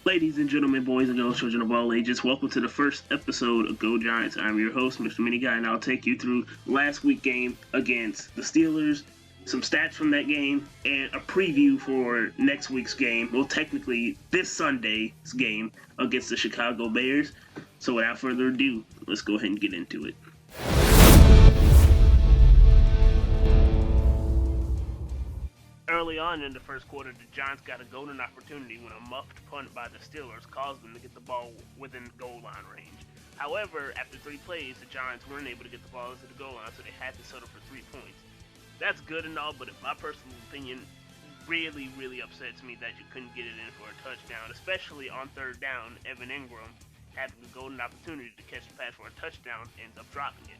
Ladies and gentlemen, boys and girls, children of all ages, welcome to the first episode of Go Giants. I'm your host, Mr. Mini Guy, and I'll take you through last week's game against the Steelers, some stats from that game, and a preview for next week's game. Well, technically, this Sunday's game against the Chicago Bears. So without further ado, let's go ahead and get into it. Early on in the first quarter, the Giants got a golden opportunity when a muffed punt by the Steelers caused them to get the ball within goal line range. However, after 3 plays, the Giants weren't able to get the ball into the goal line, so they had to settle for 3 points. That's good and all, but in my personal opinion, really upsets me that you couldn't get it in for a touchdown, especially on third down. Evan Ingram having the golden opportunity to catch the pass for a touchdown ends up dropping it.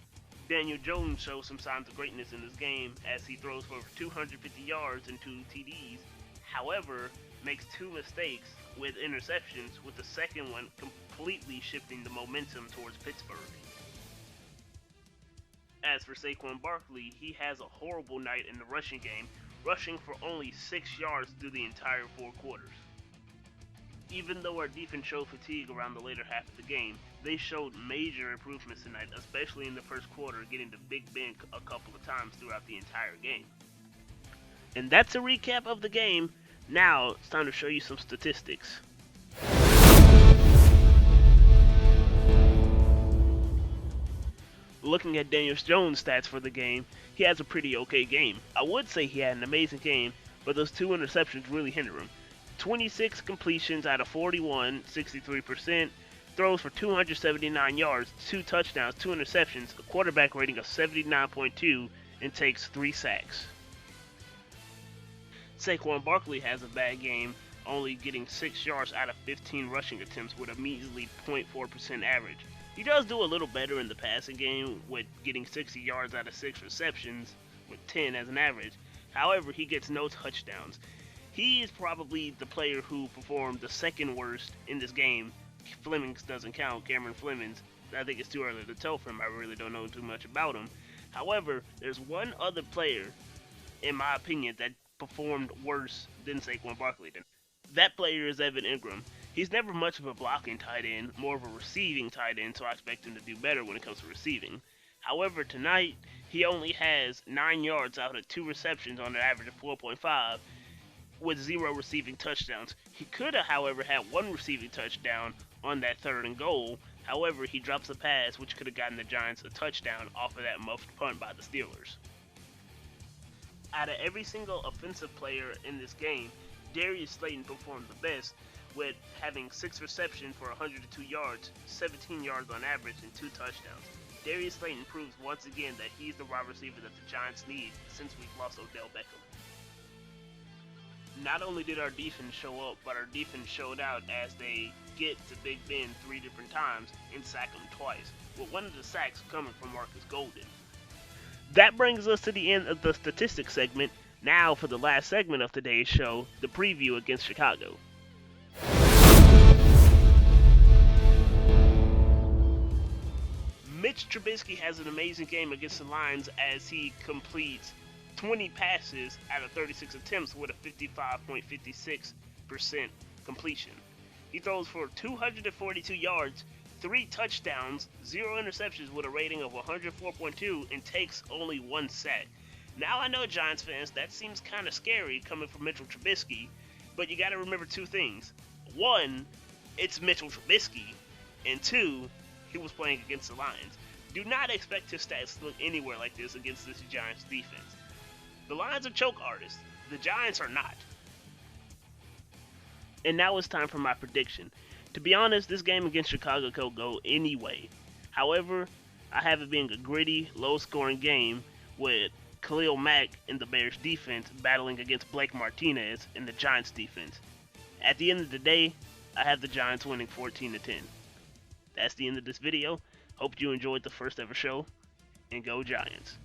Daniel Jones shows some signs of greatness in this game as he throws for over 250 yards and 2 TDs. However, makes 2 mistakes with interceptions, with the second one completely shifting the momentum towards Pittsburgh. As for Saquon Barkley, he has a horrible night in the rushing game, rushing for only 6 yards through the entire 4 quarters. Even though our defense showed fatigue around the later half of the game, they showed major improvements tonight, especially in the first quarter, getting the Big Ben a couple of times throughout the entire game. And that's a recap of the game. Now it's time to show you some statistics. Looking at Daniel Jones' stats for the game, he has a pretty okay game. I would say he had an amazing game, but those 2 interceptions really hinder him. 26 completions out of 41, 63%, throws for 279 yards, 2 touchdowns, 2 interceptions, a quarterback rating of 79.2, and takes 3 sacks. Saquon Barkley has a bad game, only getting 6 yards out of 15 rushing attempts with a measly 0.4% average. He does do a little better in the passing game with getting 60 yards out of 6 receptions with 10 as an average. However, he gets no touchdowns. He is probably the player who performed the second worst in this game. Flemings doesn't count, Cameron Flemings. I think it's too early to tell for him. I really don't know too much about him. However, there's one other player, in my opinion, that performed worse than Saquon Barkley did. That player is Evan Ingram. He's never much of a blocking tight end, more of a receiving tight end, so I expect him to do better when it comes to receiving. However, tonight, he only has 9 yards out of 2 receptions on an average of 4.5, with 0 receiving touchdowns. He could have, however, had 1 receiving touchdown on that third and goal. However, he drops a pass which could have gotten the Giants a touchdown off of that muffed punt by the Steelers. Out of every single offensive player in this game, Darius Slayton performed the best, with having 6 receptions for 102 yards, 17 yards on average, and 2 touchdowns. Darius Slayton proves once again that he's the wide receiver that the Giants need since we've lost Odell Beckham. Not only did our defense show up, but our defense showed out as they get to Big Ben 3 different times and sack him twice, with one of the sacks coming from Marcus Golden. That brings us to the end of the statistics segment. Now for the last segment of today's show, the preview against Chicago. Mitch Trubisky has an amazing game against the Lions as he completes 20 passes out of 36 attempts with a 55.56% completion. He throws for 242 yards, 3 touchdowns, 0 interceptions with a rating of 104.2, and takes only 1 sack. Now I know, Giants fans, that seems kind of scary coming from Mitchell Trubisky, but you got to remember 2 things. 1, it's Mitchell Trubisky, and 2, he was playing against the Lions. Do not expect his stats to look anywhere like this against this Giants defense. The Lions are choke artists. The Giants are not. And now it's time for my prediction. To be honest, this game against Chicago could go anyway. However, I have it being a gritty, low-scoring game with Khalil Mack and the Bears defense battling against Blake Martinez and the Giants defense. At the end of the day, I have the Giants winning 14-10. That's the end of this video. Hope you enjoyed the first ever show, and go Giants.